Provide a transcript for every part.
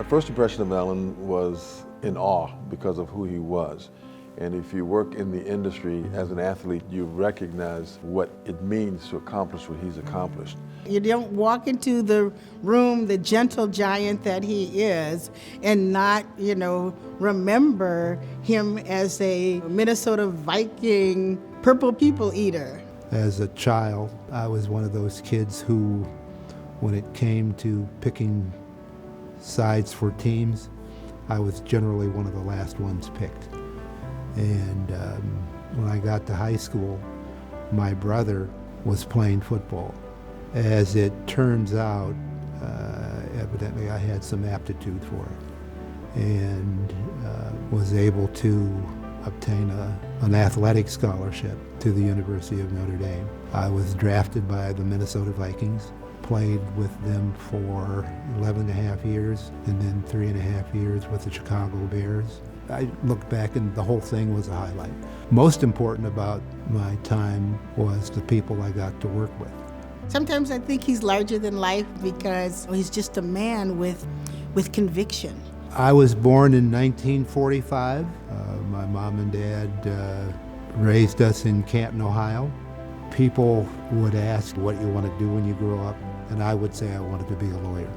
My first impression of Alan was in awe because of who he was. And if you work in the industry as an athlete, you recognize what it means to accomplish what he's accomplished. You don't walk into the room, the gentle giant that he is, and not, remember him as a Minnesota Viking purple people eater. As a child, I was one of those kids who, when it came to picking sides for teams, I was generally one of the last ones picked. And when I got to high school, my brother was playing football. As it turns out, evidently I had some aptitude for it, and was able to obtain an athletic scholarship to the University of Notre Dame. I was drafted by the Minnesota Vikings, played with them for 11 and a half years, and then 3.5 years with the Chicago Bears. I look back and the whole thing was a highlight. Most important about my time was the people I got to work with. Sometimes I think he's larger than life because he's just a man with conviction. I was born in 1945. My mom and dad raised us in Canton, Ohio. People would ask what you want to do when you grow up, and I would say I wanted to be a lawyer.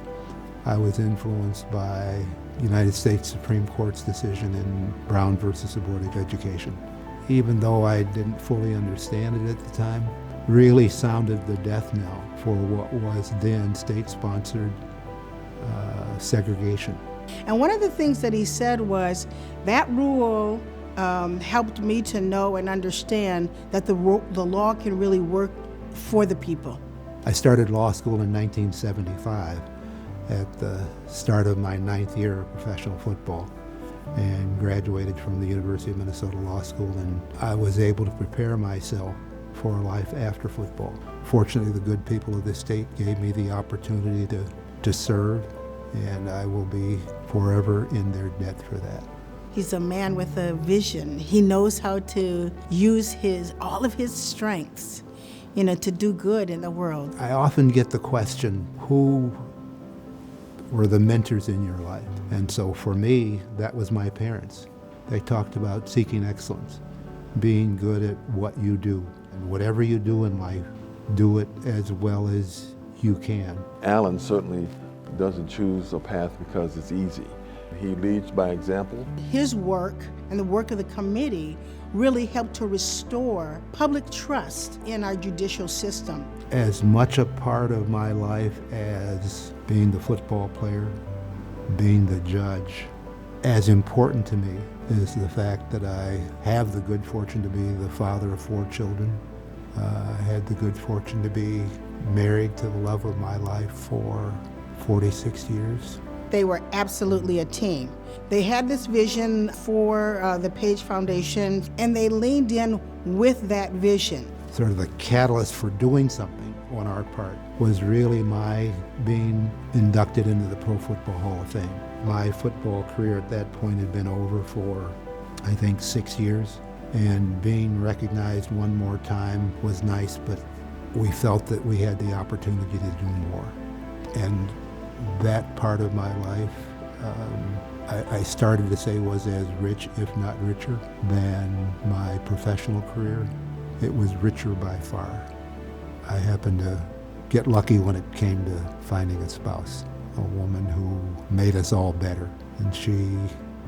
I was influenced by United States Supreme Court's decision in Brown versus the Board of Education. Even though I didn't fully understand it at the time, really sounded the death knell for what was then state-sponsored segregation. And one of the things that he said was that rule helped me to know and understand that the law can really work for the people. I started law school in 1975 at the start of my 9th year of professional football, and graduated from the University of Minnesota Law School, and I was able to prepare myself for life after football. Fortunately, the good people of this state gave me the opportunity to serve, and I will be forever in their debt for that. He's a man with a vision. He knows how to use all of his strengths, to do good in the world. I often get the question, who were the mentors in your life? And so for me, that was my parents. They talked about seeking excellence, being good at what you do. And whatever you do in life, do it as well as you can. Alan certainly doesn't choose a path because it's easy. He leads by example. His work and the work of the committee really helped to restore public trust in our judicial system. As much a part of my life as being the football player, being the judge, as important to me is the fact that I have the good fortune to be the father of 4 children. I had the good fortune to be married to the love of my life for 46 years. They were absolutely a team. They had this vision for the Page Foundation, and they leaned in with that vision. Sort of the catalyst for doing something on our part was really my being inducted into the Pro Football Hall of Fame. My football career at that point had been over for, I think, 6 years, and being recognized one more time was nice, but we felt that we had the opportunity to do more. And that part of my life, I started to say was as rich, if not richer, than my professional career. It was richer by far. I happened to get lucky when it came to finding a spouse, a woman who made us all better. And she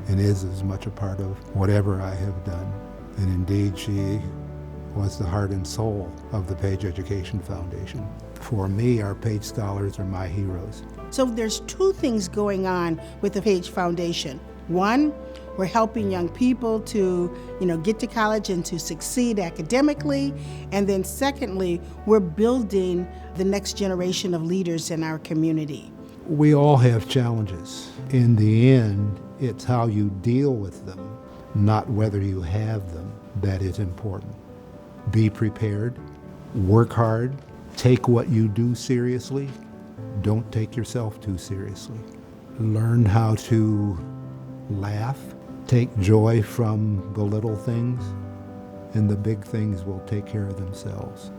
is as much a part of whatever I have done. And indeed, she was the heart and soul of the Page Education Foundation. For me, our Page Scholars are my heroes. So there's 2 things going on with the Page Foundation. One, we're helping young people to, get to college and to succeed academically. And then secondly, we're building the next generation of leaders in our community. We all have challenges. In the end, it's how you deal with them, not whether you have them, that is important. Be prepared, work hard, take what you do seriously. Don't take yourself too seriously. Learn how to laugh, take joy from the little things, and the big things will take care of themselves.